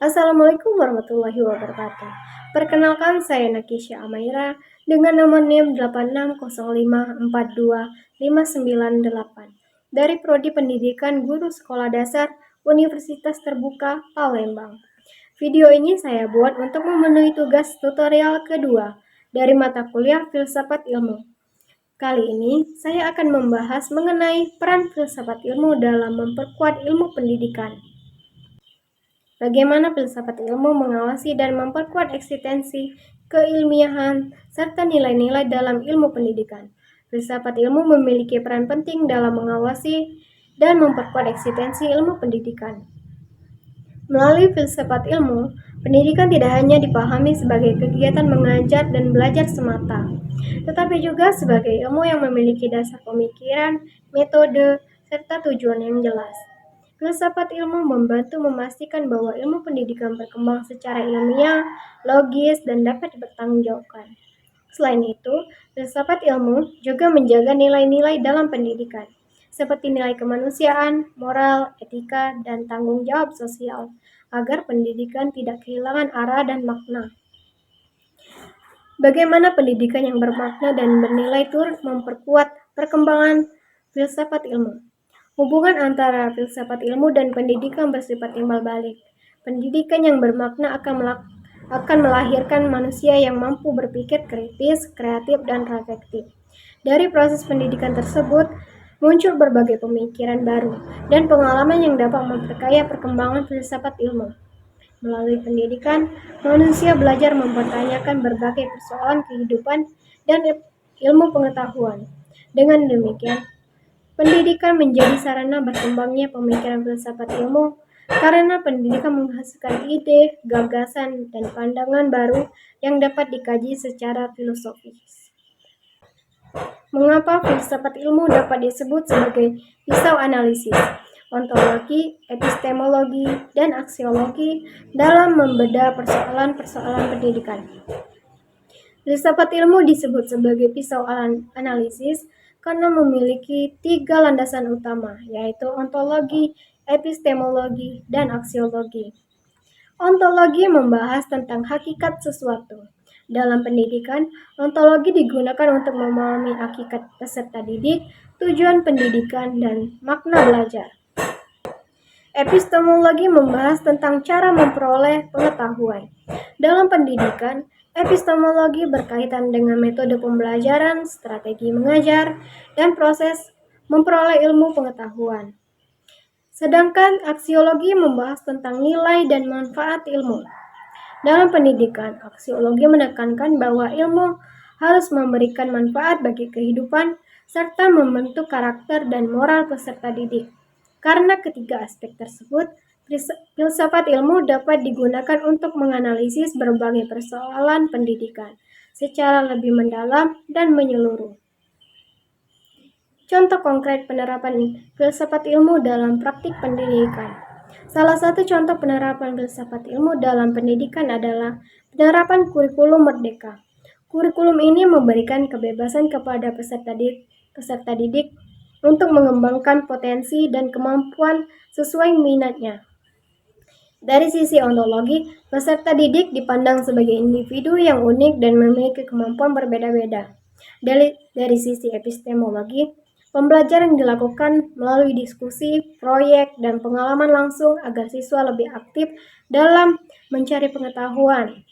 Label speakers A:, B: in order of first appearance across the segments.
A: Assalamualaikum warahmatullahi wabarakatuh. Perkenalkan, saya Nakisha Amaira dengan nomor NIM 8605425998 dari Prodi Pendidikan Guru Sekolah Dasar Universitas Terbuka Palembang. Video ini saya buat untuk memenuhi tugas tutorial kedua dari mata kuliah Filsafat Ilmu. Kali ini saya akan membahas mengenai peran filsafat ilmu dalam memperkuat ilmu pendidikan. Bagaimana filsafat ilmu mengawasi dan memperkuat eksistensi keilmiahan serta nilai-nilai dalam ilmu pendidikan. Filsafat ilmu memiliki peran penting dalam mengawasi dan memperkuat eksistensi ilmu pendidikan. Melalui filsafat ilmu, pendidikan tidak hanya dipahami sebagai kegiatan mengajar dan belajar semata, tetapi juga sebagai ilmu yang memiliki dasar pemikiran, metode, serta tujuan yang jelas. Filsafat ilmu membantu memastikan bahwa ilmu pendidikan berkembang secara ilmiah, logis, dan dapat dipertanggungjawabkan. Selain itu, filsafat ilmu juga menjaga nilai-nilai dalam pendidikan, seperti nilai kemanusiaan, moral, etika, dan tanggung jawab sosial, agar pendidikan tidak kehilangan arah dan makna. Bagaimana pendidikan yang bermakna dan bernilai turut memperkuat perkembangan filsafat ilmu? Hubungan antara filsafat ilmu dan pendidikan bersifat timbal balik. Pendidikan yang bermakna akan melahirkan manusia yang mampu berpikir kritis, kreatif, dan reflektif. Dari proses pendidikan tersebut, muncul berbagai pemikiran baru dan pengalaman yang dapat memperkaya perkembangan filsafat ilmu. Melalui pendidikan, manusia belajar mempertanyakan berbagai persoalan kehidupan dan ilmu pengetahuan. Dengan demikian, pendidikan menjadi sarana berkembangnya pemikiran filsafat ilmu karena pendidikan menghasilkan ide, gagasan, dan pandangan baru yang dapat dikaji secara filosofis. Mengapa filsafat ilmu dapat disebut sebagai pisau analisis, ontologi, epistemologi, dan aksiologi dalam membedah persoalan-persoalan pendidikan? Filsafat ilmu disebut sebagai pisau analisis karena memiliki 3 landasan utama, yaitu ontologi, epistemologi, dan aksiologi. Ontologi membahas tentang hakikat sesuatu. Dalam pendidikan, ontologi digunakan untuk memahami hakikat peserta didik, tujuan pendidikan, dan makna belajar. Epistemologi membahas tentang cara memperoleh pengetahuan. Dalam pendidikan, epistemologi berkaitan dengan metode pembelajaran, strategi mengajar, dan proses memperoleh ilmu pengetahuan. Sedangkan aksiologi membahas tentang nilai dan manfaat ilmu. Dalam pendidikan, aksiologi menekankan bahwa ilmu harus memberikan manfaat bagi kehidupan serta membentuk karakter dan moral peserta didik. Karena ketiga aspek tersebut, filsafat ilmu dapat digunakan untuk menganalisis berbagai persoalan pendidikan secara lebih mendalam dan menyeluruh. Contoh konkret penerapan filsafat ilmu dalam praktik pendidikan. Salah satu contoh penerapan filsafat ilmu dalam pendidikan adalah penerapan kurikulum merdeka. Kurikulum ini memberikan kebebasan kepada peserta didik untuk mengembangkan potensi dan kemampuan sesuai minatnya. Dari sisi ontologi, peserta didik dipandang sebagai individu yang unik dan memiliki kemampuan berbeda-beda. Dari sisi epistemologi, pembelajaran dilakukan melalui diskusi, proyek, dan pengalaman langsung agar siswa lebih aktif dalam mencari pengetahuan.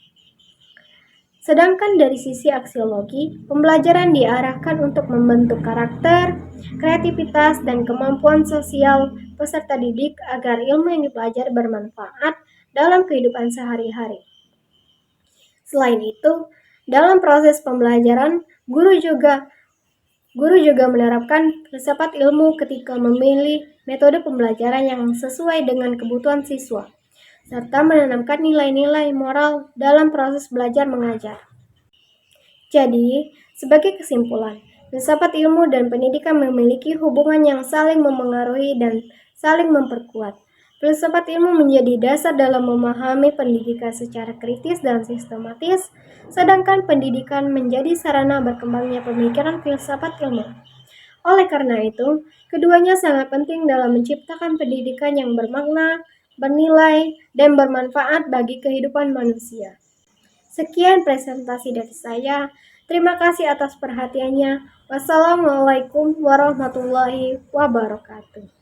A: Sedangkan dari sisi aksiologi, pembelajaran diarahkan untuk membentuk karakter, kreativitas, dan kemampuan sosial peserta didik agar ilmu yang dipelajari bermanfaat dalam kehidupan sehari-hari. Selain itu, dalam proses pembelajaran, guru juga menerapkan filsafat ilmu ketika memilih metode pembelajaran yang sesuai dengan kebutuhan siswa, serta menanamkan nilai-nilai moral dalam proses belajar mengajar. Jadi, sebagai kesimpulan, filsafat ilmu dan pendidikan memiliki hubungan yang saling memengaruhi dan saling memperkuat. Filsafat ilmu menjadi dasar dalam memahami pendidikan secara kritis dan sistematis, sedangkan pendidikan menjadi sarana berkembangnya pemikiran filsafat ilmu. Oleh karena itu, keduanya sangat penting dalam menciptakan pendidikan yang bermakna, bernilai, dan bermanfaat bagi kehidupan manusia. Sekian presentasi dari saya. Terima kasih atas perhatiannya. Wassalamualaikum warahmatullahi wabarakatuh.